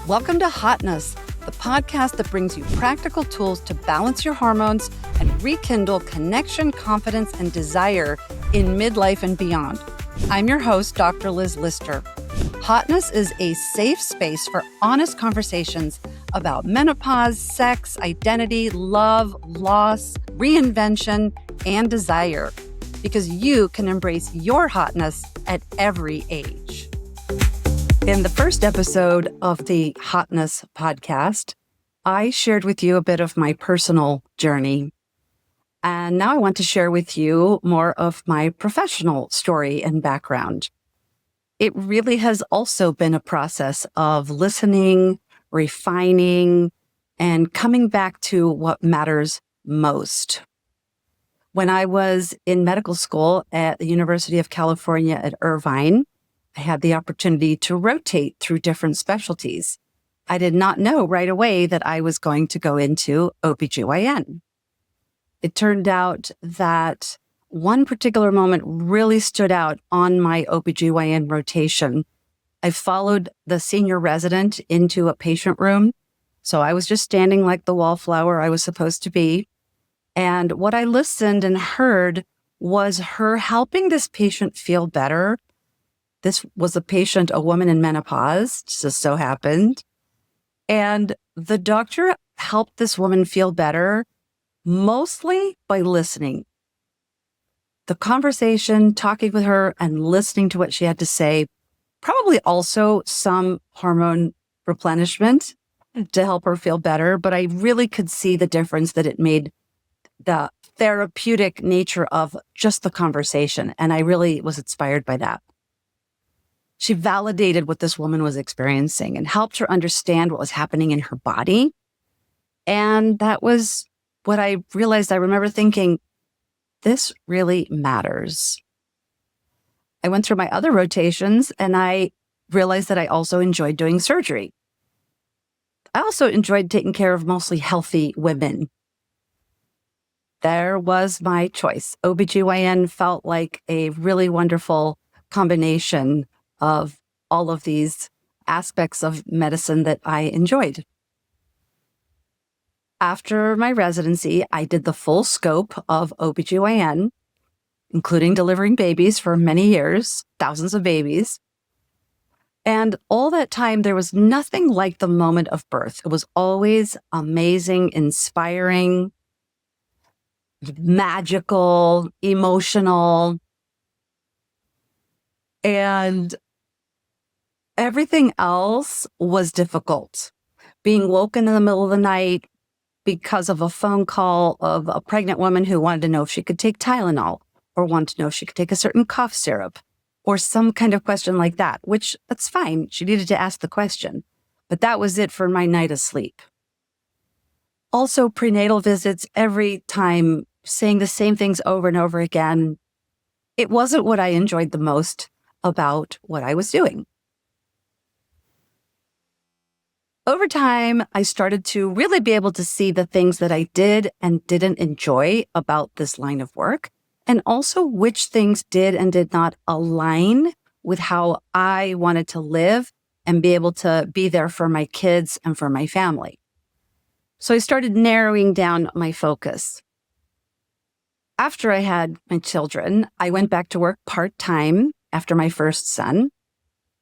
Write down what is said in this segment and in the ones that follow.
Welcome to Hotness, the podcast that brings you practical tools to balance your hormones and rekindle connection, confidence, and desire in midlife and beyond. I'm your host, Dr. Liz Lyster. Hotness is a safe space for honest conversations about menopause, sex, identity, love, loss, reinvention, and desire, because you can embrace your hotness at every age. In the first episode of the Hotness podcast, I shared with you a bit of my personal journey. And now I want to share with you more of my professional story and background. It really has also been a process of listening, refining, and coming back to what matters most. When I was in medical school at the University of California at Irvine, I had the opportunity to rotate through different specialties. I did not know right away that I was going to go into OB-GYN. It turned out that one particular moment really stood out on my OB-GYN rotation. I followed the senior resident into a patient room, so I was just standing like the wallflower I was supposed to be. And what I listened and heard was her helping this patient feel better. This was a patient, a woman in menopause, just so happened. And the doctor helped this woman feel better, mostly by listening. The conversation, talking with her and listening to what she had to say, probably also some hormone replenishment to help her feel better. But I really could see the difference that it made, the therapeutic nature of just the conversation. And I really was inspired by that. She validated what this woman was experiencing and helped her understand what was happening in her body. And that was what I realized. I remember thinking, this really matters. I went through my other rotations and I realized that I also enjoyed doing surgery. I also enjoyed taking care of mostly healthy women. There was my choice. OB-GYN felt like a really wonderful combination of all of these aspects of medicine that I enjoyed. After my residency, I did the full scope of OB-GYN, including delivering babies for many years, thousands of babies. And all that time, there was nothing like the moment of birth. It was always amazing, inspiring, magical, emotional, and everything else was difficult. Being woken in the middle of the night because of a phone call of a pregnant woman who wanted to know if she could take Tylenol or wanted to know if she could take a certain cough syrup or some kind of question like that, which that's fine. She needed to ask the question, but that was it for my night of sleep. Also, prenatal visits every time, saying the same things over and over again. It wasn't what I enjoyed the most about what I was doing. Over time, I started to really be able to see the things that I did and didn't enjoy about this line of work, and also which things did and did not align with how I wanted to live and be able to be there for my kids and for my family. So I started narrowing down my focus. After I had my children, I went back to work part-time after my first son,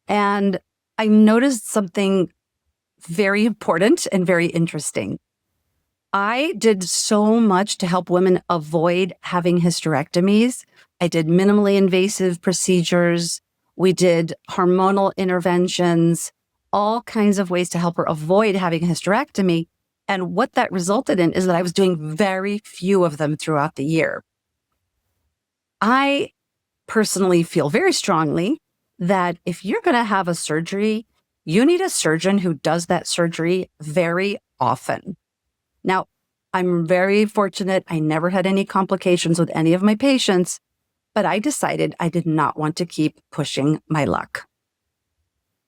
and I noticed something very important and very interesting. I did so much to help women avoid having hysterectomies. I did minimally invasive procedures. We did hormonal interventions, all kinds of ways to help her avoid having a hysterectomy. And what that resulted in is that I was doing very few of them throughout the year. I personally feel very strongly that if you're going to have a surgery, you need a surgeon who does that surgery very often. Now, I'm very fortunate. I never had any complications with any of my patients, but I decided I did not want to keep pushing my luck.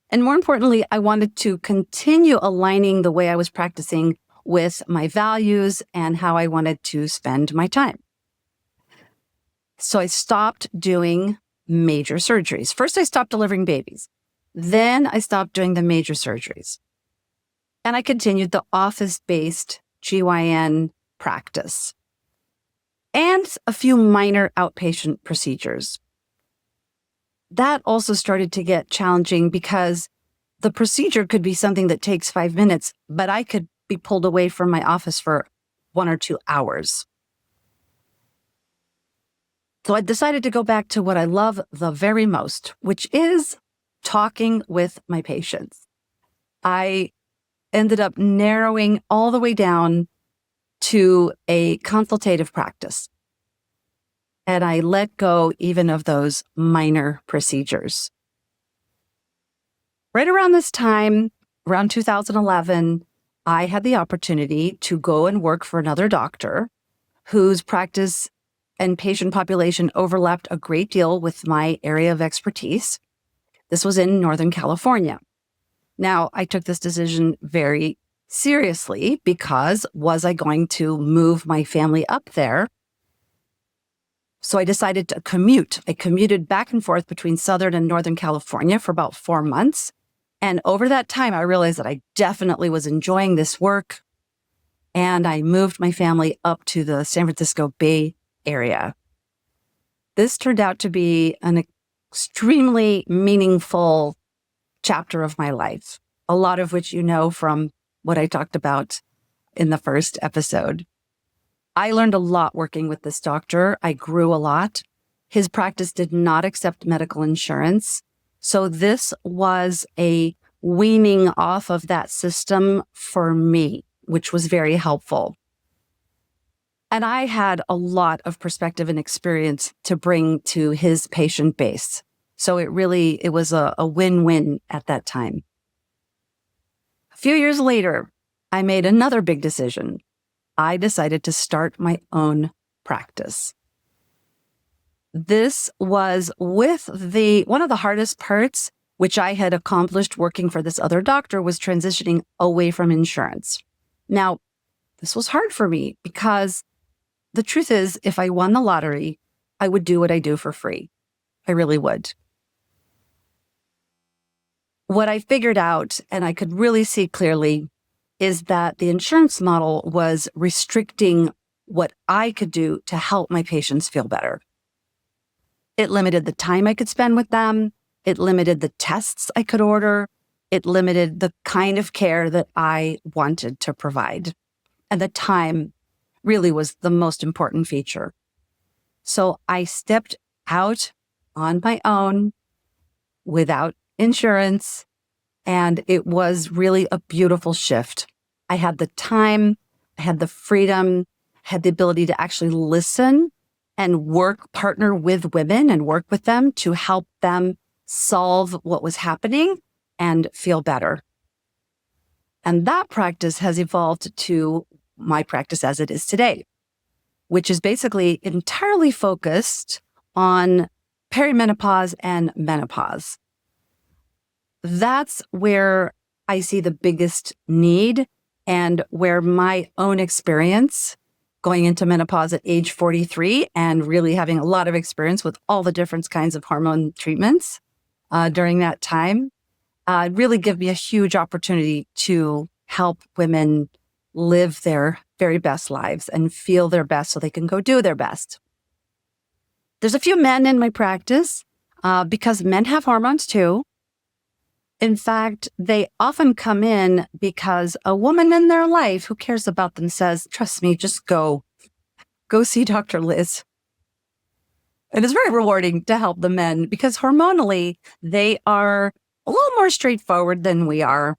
And more importantly, I wanted to continue aligning the way I was practicing with my values and how I wanted to spend my time. So I stopped doing major surgeries. First, I stopped delivering babies. Then I stopped doing the major surgeries. and I continued the office-based GYN practice and a few minor outpatient procedures. That also started to get challenging because the procedure could be something that takes 5 minutes, but I could be pulled away from my office for 1 or 2 hours. So I decided to go back to what I love the very most, which is talking with my patients. I ended up narrowing all the way down to a consultative practice. And I let go even of those minor procedures. Right around this time, around 2011, I had the opportunity to go and work for another doctor whose practice and patient population overlapped a great deal with my area of expertise. This was in Northern California. Now, I took this decision very seriously because was I going to move my family up there? So I decided to commute. I commuted back and forth between Southern and Northern California for about 4 months. And over that time, I realized that I definitely was enjoying this work. And I moved my family up to the San Francisco Bay Area. This turned out to be an extremely meaningful chapter of my life, a lot of which you know from what I talked about in the first episode. I learned a lot working with this doctor. I grew a lot. His practice did not accept medical insurance. So this was a weaning off of that system for me, which was very helpful. And I had a lot of perspective and experience to bring to his patient base. So it was a win-win at that time. A few years later, I made another big decision. I decided to start my own practice. This was one of the hardest parts, which I had accomplished working for this other doctor, was transitioning away from insurance. Now, this was hard for me because the truth is, if I won the lottery, I would do what I do for free. I really would. What I figured out, and I could really see clearly, is that the insurance model was restricting what I could do to help my patients feel better. It limited the time I could spend with them. It limited the tests I could order. It limited the kind of care that I wanted to provide. And the time really was the most important feature. So I stepped out on my own without insurance, and it was really a beautiful shift. I had the time, I had the freedom, had the ability to actually listen and partner with women and work with them to help them solve what was happening and feel better. And that practice has evolved to my practice as it is today, which is basically entirely focused on perimenopause and menopause. That's where I see the biggest need and where my own experience going into menopause at age 43 and really having a lot of experience with all the different kinds of hormone treatments during that time really give me a huge opportunity to help women live their very best lives and feel their best so they can go do their best. There's a few men in my practice because men have hormones too. In fact, they often come in because a woman in their life who cares about them says, trust me, just go see Dr. Liz. And it's very rewarding to help the men because hormonally, they are a little more straightforward than we are.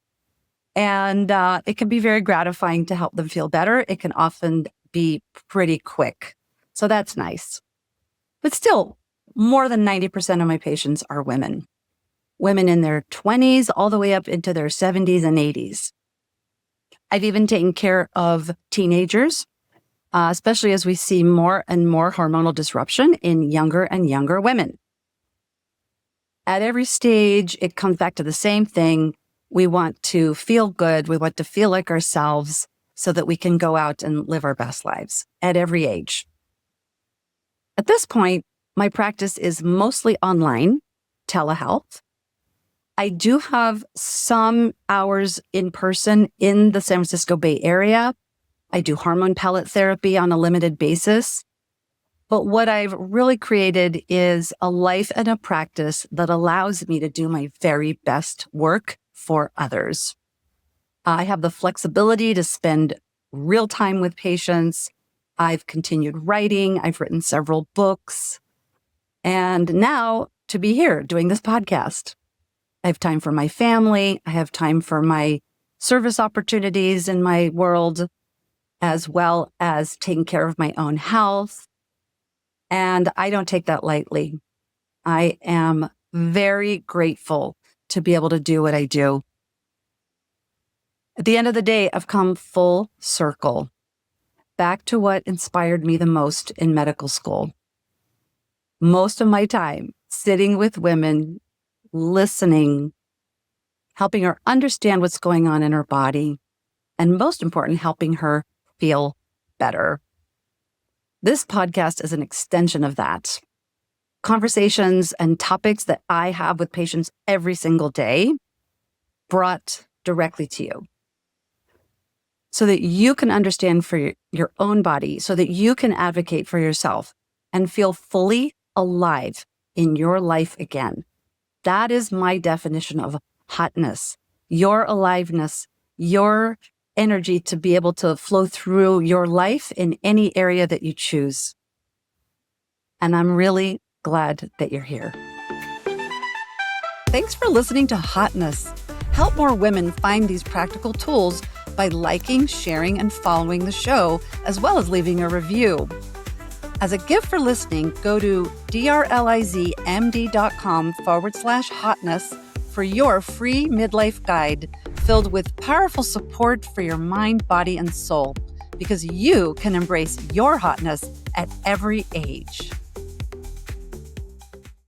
And it can be very gratifying to help them feel better. It can often be pretty quick. So that's nice. But still, more than 90% of my patients are women. Women in their 20s all the way up into their 70s and 80s. I've even taken care of teenagers, especially as we see more and more hormonal disruption in younger and younger women. At every stage, it comes back to the same thing. We want to feel good. We want to feel like ourselves so that we can go out and live our best lives at every age. At this point, my practice is mostly online, telehealth. I do have some hours in person in the San Francisco Bay Area. I do hormone pellet therapy on a limited basis. But what I've really created is a life and a practice that allows me to do my very best work for others. I have the flexibility to spend real time with patients. I've continued writing. I've written several books. And now to be here doing this podcast. I have time for my family. I have time for my service opportunities in my world, as well as taking care of my own health. And I don't take that lightly. I am very grateful to be able to do what I do. At the end of the day, I've come full circle back to what inspired me the most in medical school. Most of my time sitting with women, listening, helping her understand what's going on in her body, and most important, helping her feel better. This podcast is an extension of that. Conversations and topics that I have with patients every single day brought directly to you so that you can understand for your own body, so that you can advocate for yourself and feel fully alive in your life again. That is my definition of hotness, your aliveness, your energy to be able to flow through your life in any area that you choose. And I'm really glad that you're here. Thanks for listening to Hotness. Help more women find these practical tools by liking, sharing, and following the show, as well as leaving a review. As a gift for listening, go to drlizmd.com/hotness for your free midlife guide filled with powerful support for your mind, body, and soul, because you can embrace your hotness at every age.